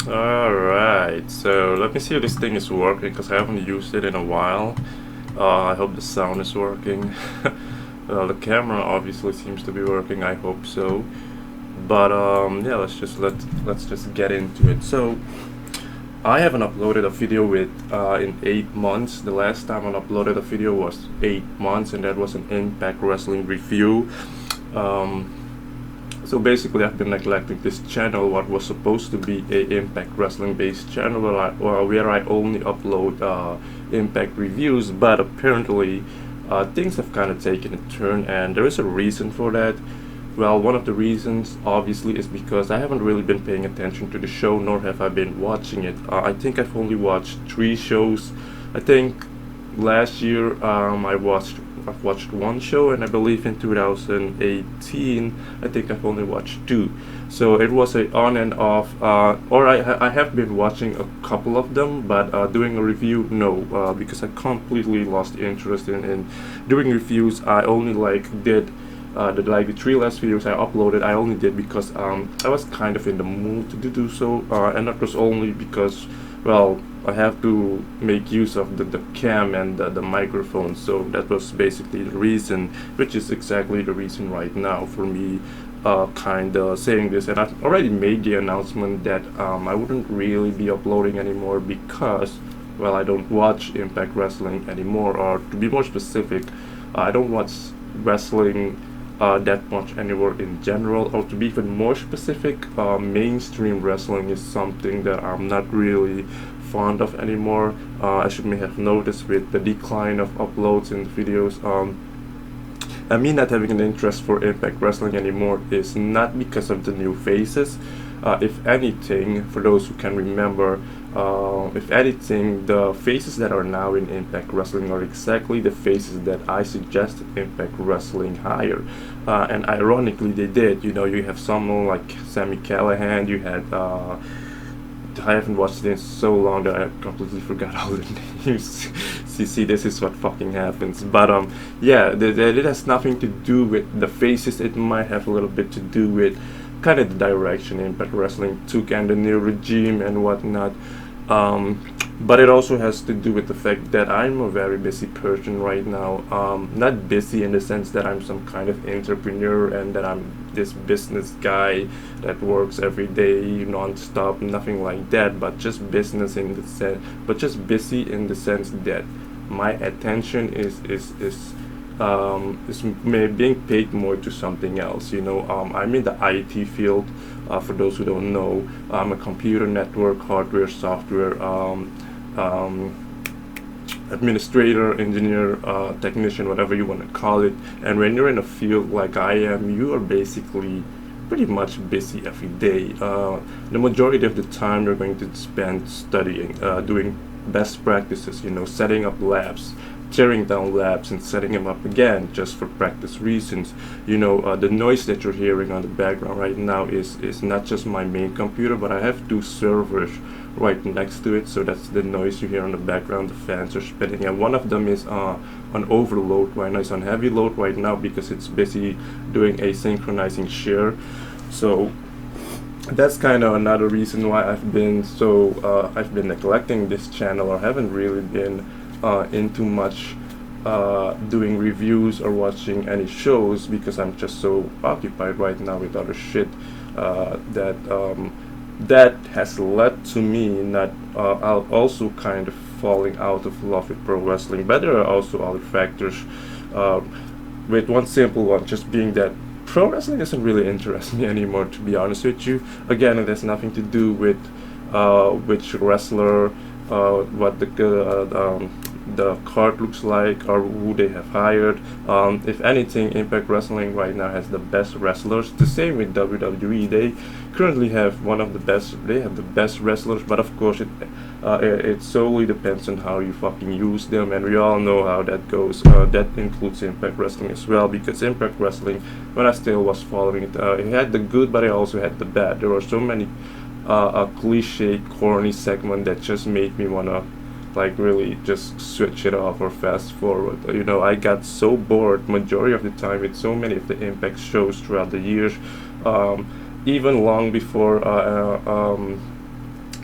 Alright, so let me see if this thing is working because I haven't used it in a while. I hope the sound is working. The camera obviously seems to be working, I hope so. But yeah, let's just get into it. So I haven't uploaded a video in 8 months. The last time I uploaded a video was 8 months, and that was an Impact Wrestling review. Um, so basically, I've been neglecting this channel, what was supposed to be a Impact Wrestling based channel where I only upload Impact reviews, but apparently things have kind of taken a turn, and there is a reason for that. Well, one of the reasons, obviously, is because I haven't really been paying attention to the show, nor have I been watching it. I think I've only watched 3 shows. I think last year I've watched one show, and I believe in 2018 I think I've only watched two. So it was a on and off. Or I have been watching a couple of them, but doing a review, no, because I completely lost interest in doing reviews. I only did the 3 last videos I uploaded, I only did because I was kind of in the mood to do so, and that was only because, well, I have to make use of the cam and the microphone, so that was basically the reason, which is exactly the reason right now for me kind of saying this. And I've already made the announcement that I wouldn't really be uploading anymore because, well, I don't watch Impact Wrestling anymore, or to be more specific, I don't watch wrestling that much anymore in general. Or to be even more specific, mainstream wrestling is something that I'm not really fond of anymore. As you may have noticed with the decline of uploads and videos, and me not having an interest for Impact Wrestling anymore is not because of the new faces. If anything, for those who can remember, if anything, the faces that are now in Impact Wrestling are exactly the faces that I suggested Impact Wrestling hire. And ironically, they did. You know, you have someone like Sami Callihan, you had. I haven't watched it in so long that I completely forgot all the names. See, this is what fucking happens. But yeah, it has nothing to do with the faces. It might have a little bit to do with kind of the direction Impact Wrestling took and the new regime and whatnot. But it also has to do with the fact that I'm a very busy person right now. Not busy in the sense that I'm some kind of entrepreneur and that I'm this business guy that works every day non-stop, nothing like that, but just business in the sense, but just busy in the sense that my attention is being paid more to something else. You know, I'm in the IT field. For those who don't know, I'm a computer network, hardware, software administrator, engineer, technician, whatever you want to call it. And when you're in a field like I am, you are basically pretty much busy every day. The majority of the time you're going to spend studying, doing best practices, you know, setting up labs, tearing down labs and setting them up again just for practice reasons. You know, the noise that you're hearing on the background right now is not just my main computer, but I have 2 servers right next to it, so that's the noise you hear on the background. The fans are spinning, and one of them is on overload right now. It's on heavy load right now because it's busy doing a synchronizing share. So that's kind of another reason why I've been neglecting this channel, or haven't really been into much doing reviews or watching any shows, because I'm just so occupied right now with other shit that has led to me not also kind of falling out of love with pro wrestling. But there are also other factors, uh, with one simple one just being that pro wrestling doesn't really interest me anymore, to be honest with you. Again, it has nothing to do with which wrestler, what the card looks like, or who they have hired. If anything, Impact Wrestling right now has the best wrestlers. The same with WWE. They currently have one of the best. They have the best wrestlers, but of course, it solely depends on how you fucking use them, and we all know how that goes. That includes Impact Wrestling as well, because Impact Wrestling, when I still was following it, it had the good, but it also had the bad. There were so many a cliche, corny segment that just made me wanna really just switch it off or fast forward. You know, I got so bored majority of the time with so many of the Impact shows throughout the years, even long before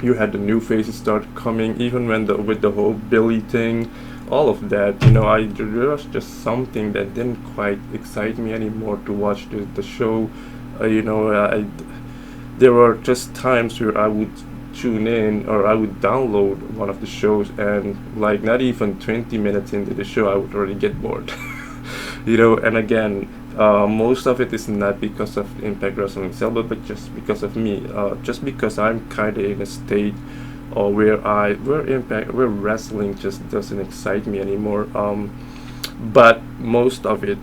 You had the new faces start coming, even when with the whole Billy thing, all of that. There was just something that didn't quite excite me anymore to watch the show. There were just times where I would tune in or I would download one of the shows, and like not even 20 minutes into the show, I would already get bored. And again, most of it is not because of Impact Wrestling itself, but just because of me. Just because I'm kind of in a state where wrestling just doesn't excite me anymore. But most of it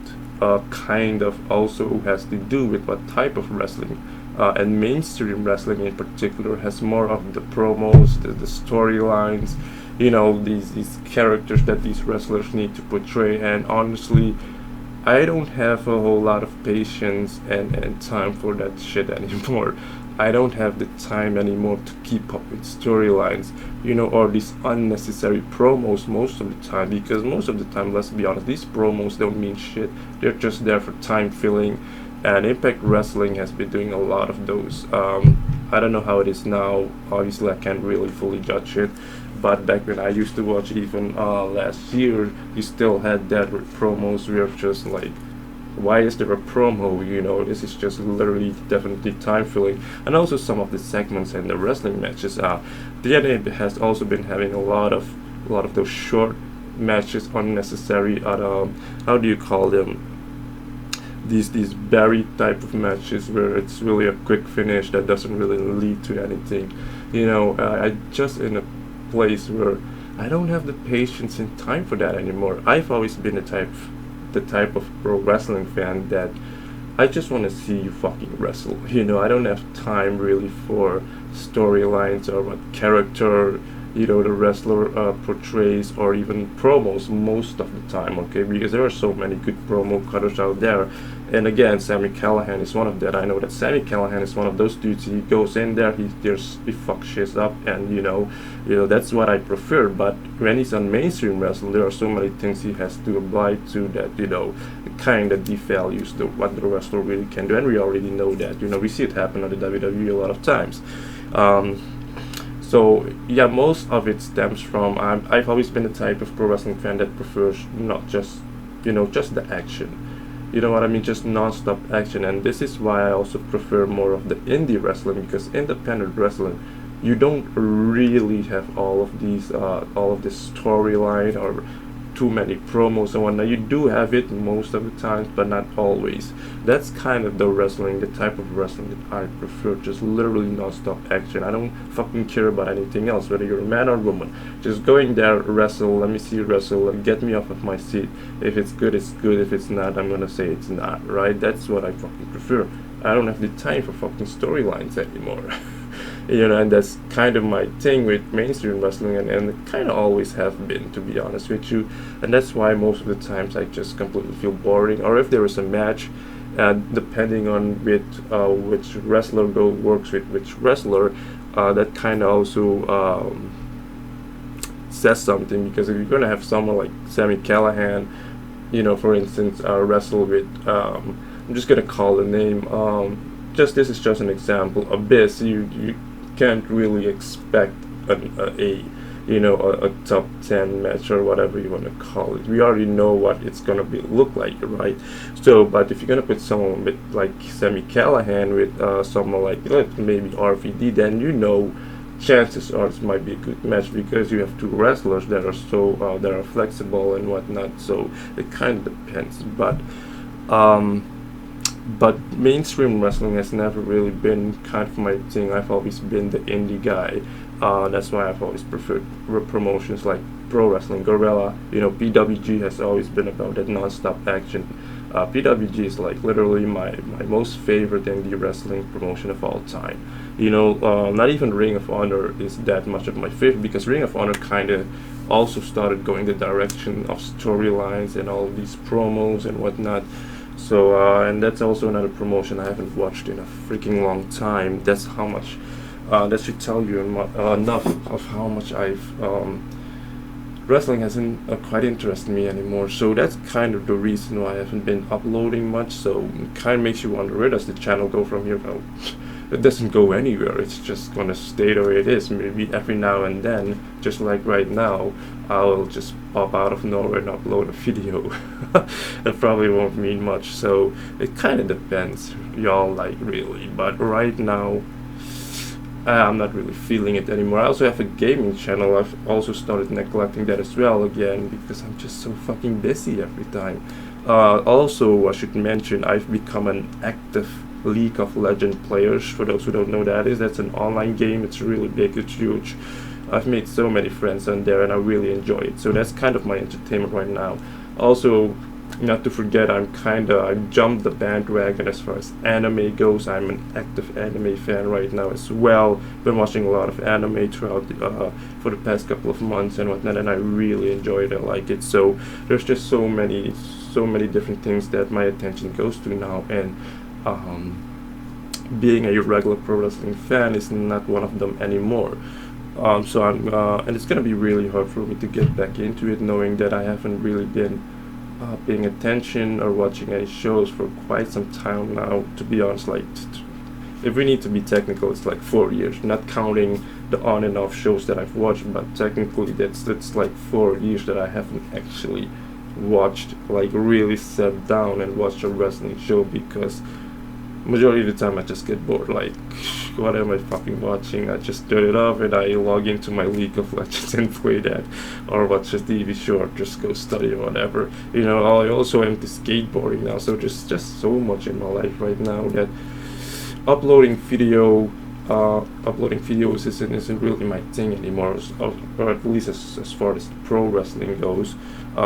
kind of also has to do with what type of wrestling. And mainstream wrestling in particular has more of the promos, the storylines, these characters that these wrestlers need to portray. And honestly, I don't have a whole lot of patience and time for that shit anymore. I don't have the time anymore to keep up with storylines, or these unnecessary promos most of the time, because most of the time, let's be honest, these promos don't mean shit. They're just there for time filling, and Impact Wrestling has been doing a lot of those. I don't know how it is now. Obviously, I can't really fully judge it, but back when I used to watch, even last year, you still had that with promos where just like, why is there a promo? This is just literally definitely time filling. And also some of the segments and the wrestling matches. TNA has also been having a lot of those short matches, unnecessary. How do you call them? These buried type of matches where it's really a quick finish that doesn't really lead to anything. I just in a place where I don't have the patience and time for that anymore. I've always been the type of pro wrestling fan that I just want to see you fucking wrestle. I don't have time really for storylines or what character the wrestler portrays, or even promos most of the time, okay? Because there are so many good promo cutters out there. And again, Sami Callihan is one of that. I know that Sami Callihan is one of those dudes. He goes in there, he fucks shit up, and that's what I prefer. But when he's on mainstream wrestling, there are so many things he has to abide to that kind of devalues what the wrestler really can do, and we already know that. We see it happen on the WWE a lot of times. So yeah, most of it stems from I've always been the type of pro wrestling fan that prefers not just just the action. You know what I mean? Just non-stop action. And this is why I also prefer more of the indie wrestling, because independent wrestling, you don't really have all of this storyline or too many promos and whatnot. You do have it most of the times, but not always. That's kind of the type of wrestling that I prefer. Just literally non-stop action. I don't fucking care about anything else, whether you're a man or woman. Just going there, wrestle, let me see you wrestle, and get me off of my seat. If it's good, it's good. If it's not, I'm gonna say it's not, right? That's what I fucking prefer. I don't have the time for fucking storylines anymore. And that's kind of my thing with mainstream wrestling, and kind of always have been, to be honest with you. And that's why most of the times I just completely feel boring. Or if there is a match, depending on which wrestler works with which wrestler, that kind of also says something. Because if you're gonna have someone like Sami Callihan, for instance, wrestle with, I'm just gonna call the name. This is just an example. Abyss, you can't really expect a top 10 match or whatever you want to call it. We already know what it's gonna look like, right? So, but if you're gonna put someone with like Sami Callihan with someone like maybe RVD, then chances are it might be a good match, because you have two wrestlers that are that are flexible and whatnot. So it kind of depends, but mainstream wrestling has never really been kind of my thing. I've always been the indie guy. That's why I've always preferred promotions like Pro Wrestling Guerrilla. PWG has always been about that non-stop action. PWG is like literally my most favorite indie wrestling promotion of all time. Not even Ring of Honor is that much of my favorite, because Ring of Honor kind of also started going the direction of storylines and all these promos and whatnot. So, and that's also another promotion I haven't watched in a freaking long time. That's how much, that should tell you enough of how much wrestling hasn't quite interested me anymore. So that's kind of the reason why I haven't been uploading much. So it kind of makes you wonder, where does the channel go from here? Well, it doesn't go anywhere. It's just gonna stay the way it is. Maybe every now and then, just like right now, I'll just pop out of nowhere and upload a video. That probably won't mean much, so it kind of depends, y'all, like, really. But right now, I'm not really feeling it anymore. I also have a gaming channel. I've also started neglecting that as well again, because I'm just so fucking busy every time. Also, I should mention, I've become an active League of Legends player. For those who don't know that's an online game. It's really big, it's huge. I've made so many friends on there and I really enjoy it. So that's kind of my entertainment right now. Also, not to forget, I jumped the bandwagon as far as anime goes. I'm an active anime fan right now as well. Been watching a lot of anime throughout for the past couple of months and whatnot, and I really enjoy it. I like it. So there's just so many different things that my attention goes to now, and being a regular pro wrestling fan is not one of them anymore. So I'm, and it's gonna be really hard for me to get back into it, knowing that I haven't really been paying attention or watching any shows for quite some time now. To be honest, like, if we need to be technical, it's like 4 years, not counting the on and off shows that I've watched, but technically that's like 4 years that I haven't actually watched, like really sat down and watched a wrestling show, because majority of the time I just get bored. Like, what am I fucking watching? I just turn it off and I log into my League of Legends and play that, or watch a TV show, or just go study or whatever. You know, I also am into skateboarding now, so just so much in my life right now that uploading videos isn't really my thing anymore, or at least as far as pro wrestling goes,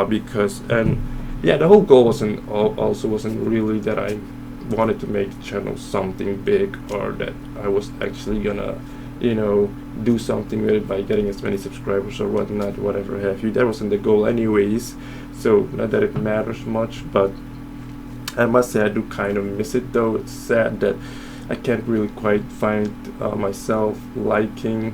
because, and yeah, the whole goal wasn't really that I wanted to make the channel something big, or that I was actually gonna, you know, do something with it by getting as many subscribers or whatnot, whatever have you. That wasn't the goal anyways, so not that it matters much. But I must say I do kind of miss it though. It's sad that I can't really quite find myself liking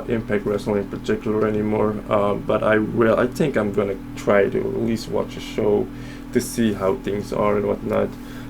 Impact Wrestling in particular anymore, but I think I'm gonna try to at least watch a show to see how things are and whatnot.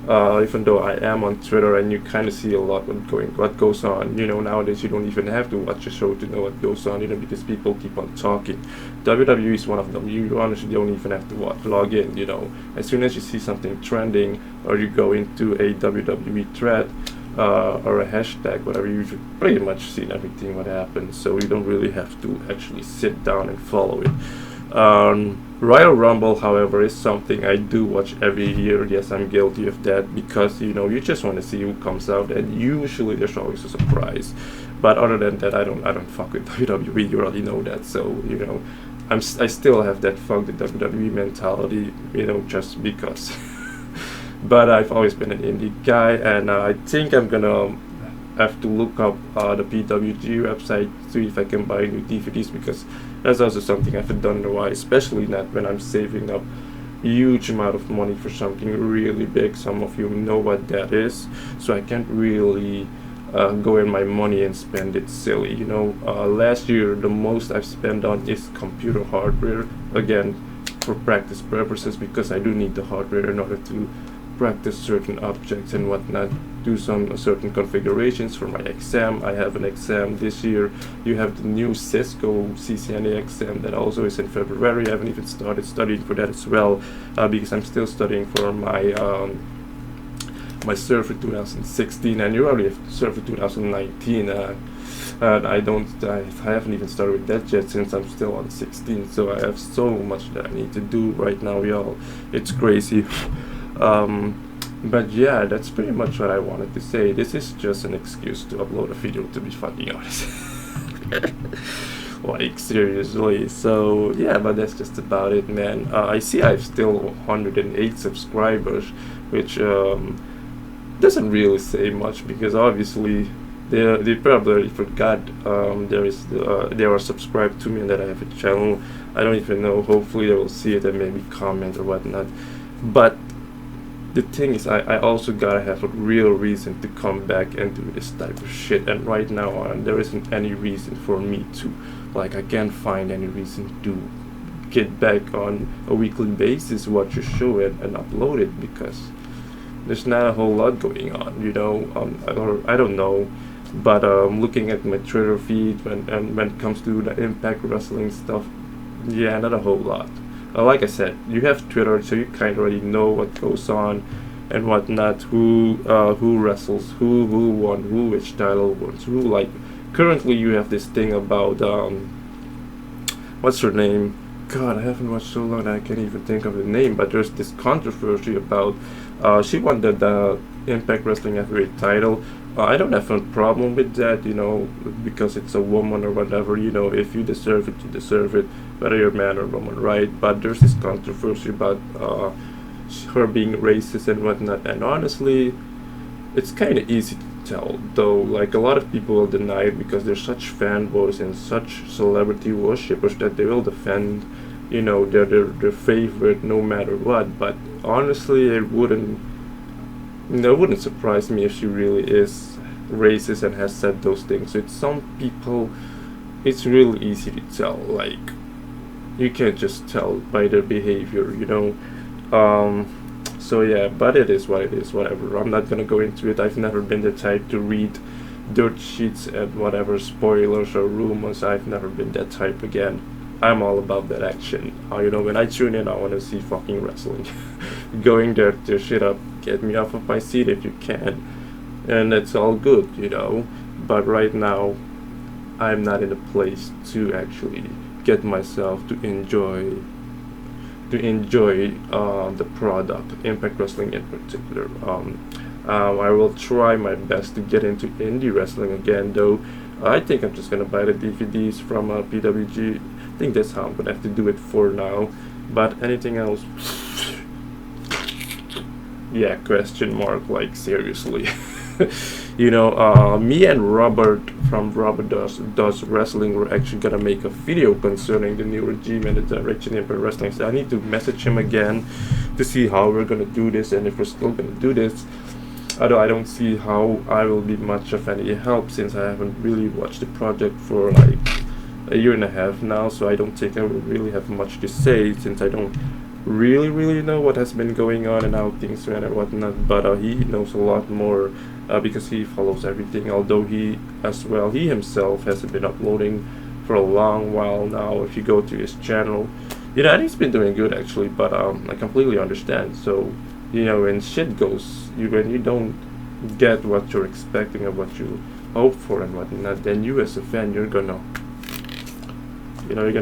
Even though I am on Twitter and you kind of see a lot what goes on. You know, nowadays you don't even have to watch a show to know what goes on, you know, because people keep on talking. WWE is one of them. You honestly don't even have to log in, you know. As soon as you see something trending, or you go into a WWE thread, or a hashtag, whatever, you've pretty much seen everything what happens, so you don't really have to actually sit down and follow it. Royal Rumble, however, is something I do watch every year. Yes, I'm guilty of that, because, you know, you just want to see who comes out, and usually there's always a surprise. But other than that, I don't fuck with WWE. You already know that, so, you know, I still have that fuck the WWE mentality, you know, just because. But I've always been an indie guy, and I think I'm gonna have to look up the PWG website to see if I can buy new DVDs, because that's also something I haven't done in a while, especially not when I'm saving up a huge amount of money for something really big. Some of you know what that is, so I can't really go in my money and spend it silly, you know. Last year the most I've spent on is computer hardware, again for practice purposes, because I do need the hardware in order to practice certain objects and whatnot, do some certain configurations for my exam. I have an exam this year. You have the new Cisco CCNA exam that also is in February. I haven't even started studying for that as well, because I'm still studying for my my cert for 2016, and you already have cert for 2019. And I haven't even started with that yet, since I'm still on 16, so I have so much that I need to do right now, y'all. It's crazy. But yeah, that's pretty much what I wanted to say. This is just an excuse to upload a video, to be fucking honest. Like, seriously. So yeah, but that's just about it, man. I see I've still 108 subscribers, which doesn't really say much, because obviously they probably forgot they are subscribed to me and that I have a channel. I don't even know. Hopefully they will see it and maybe comment or whatnot. But the thing is, I also gotta have a real reason to come back and do this type of shit, and right now there isn't any reason for me to. Like, I can't find any reason to get back on a weekly basis, watch a show and upload it, because there's not a whole lot going on, you know, or I don't know. But looking at my Twitter feed when it comes to the Impact Wrestling stuff, yeah, not a whole lot. Like I said, you have Twitter, so you kind of already know what goes on and whatnot. Who wrestles, who won, who which title wins, who like. Currently, you have this thing about what's her name? God, I haven't watched so long that I can't even think of the name. But there's this controversy about she won the Impact Wrestling Heavyweight title. I don't have a problem with that, you know, because it's a woman or whatever. You know, if you deserve it, you deserve it, whether you're a man or woman, right? But there's this controversy about her being racist and whatnot. And honestly, it's kind of easy to tell, though. Like, a lot of people will deny it because they're such fanboys and such celebrity worshippers that they will defend, you know, their favorite no matter what. But honestly, it wouldn't surprise me if she really is racist and has said those things. With some people, it's really easy to tell. Like, you can't just tell by their behavior, you know. So yeah, but it is what it is, whatever. I'm not gonna go into it. I've never been the type to read dirt sheets and whatever spoilers or rumors. I've never been that type again. I'm all about that action. You know, when I tune in, I want to see fucking wrestling. Going there to shit up, get me off of my seat if you can, and it's all good, you know. But right now, I'm not in a place to actually get myself to enjoy the product, Impact Wrestling in particular. I will try my best to get into indie wrestling again, though. I think I'm just gonna buy the DVDs from PWG. I think that's how I'm gonna have to do it for now. But anything else? Yeah, question mark. Like, seriously. You know, me and Robert from Robert Does Wrestling were actually gonna make a video concerning the new regime and the direction Impact Wrestling. So I need to message him again to see how we're gonna do this and if we're still gonna do this. Although I don't see how I will be much of any help since I haven't really watched the project for like a year and a half now, so I don't think I will really have much to say since I don't really know what has been going on and how things went and whatnot. But he knows a lot more because he follows everything, although he himself hasn't been uploading for a long while now. If you go to his channel, you know, and he's been doing good actually, but I completely understand. So, you know, when shit goes, when you don't get what you're expecting or what you hope for and whatnot, then you as a fan, you're gonna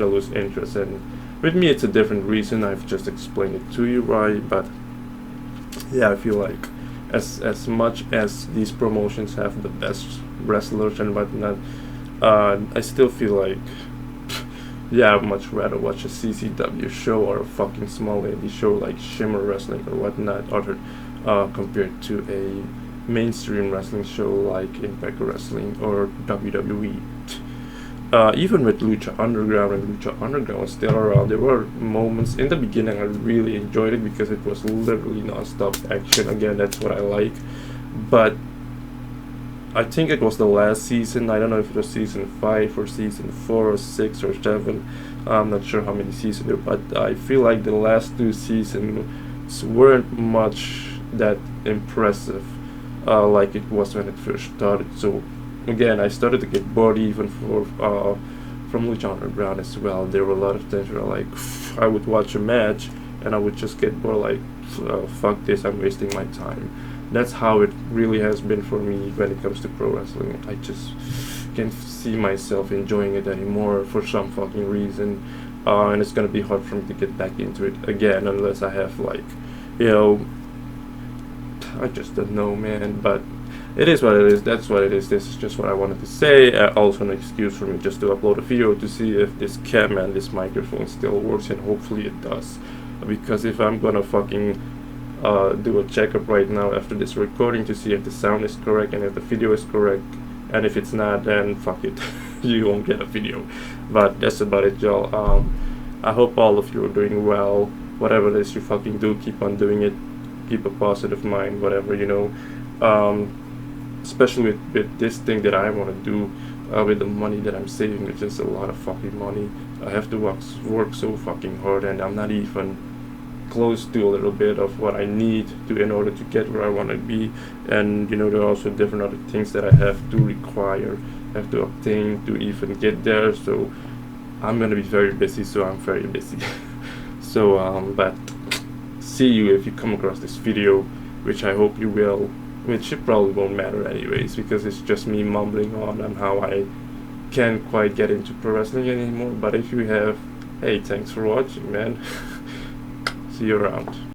lose interest. And with me, it's a different reason. I've just explained it to you, right? But yeah, I feel like as much as these promotions have the best wrestlers and whatnot, I still feel like yeah, I'd much rather watch a CCW show or a fucking small indie show like Shimmer Wrestling or whatnot, other compared to a mainstream wrestling show like Impact Wrestling or WWE. Even with Lucha Underground and Lucha Underground was still around, there were moments in the beginning I really enjoyed it because it was literally non-stop action. Again, that's what I like. But I think it was the last season. I don't know if it was season 5 or season 4 or 6 or 7. I'm not sure how many seasons there, but I feel like the last 2 seasons weren't much that impressive like it was when it first started. So again, I started to get bored even from Lucha Underground as well. There were a lot of times where like I would watch a match and I would just get bored, like fuck this, I'm wasting my time. That's how it really has been for me when it comes to pro wrestling. I just can't see myself enjoying it anymore for some fucking reason, and it's gonna be hard for me to get back into it again unless I have like, you know, I just don't know, man. But it is what it is. That's what it is. This is just what I wanted to say. Also an excuse for me just to upload a video to see if this cam and this microphone still works, and hopefully it does. Because if I'm gonna fucking do a checkup right now after this recording to see if the sound is correct and if the video is correct, and if it's not, then fuck it. You won't get a video. But that's about it, y'all. I hope all of you are doing well. Whatever it is you fucking do, keep on doing it. Keep a positive mind, whatever, you know. Especially with this thing that I want to do, with the money that I'm saving. It's just a lot of fucking money. I have to work so fucking hard, and I'm not even close to a little bit of what I need to in order to get where I want to be. And you know, there are also different other things that I have to require, have to obtain to even get there. So I'm gonna be very busy, so I'm very busy. So but see you if you come across this video, which I hope you will, which it probably won't matter anyways, because it's just me mumbling on how I can't quite get into pro wrestling anymore. But if you have, hey, thanks for watching, man. See you around.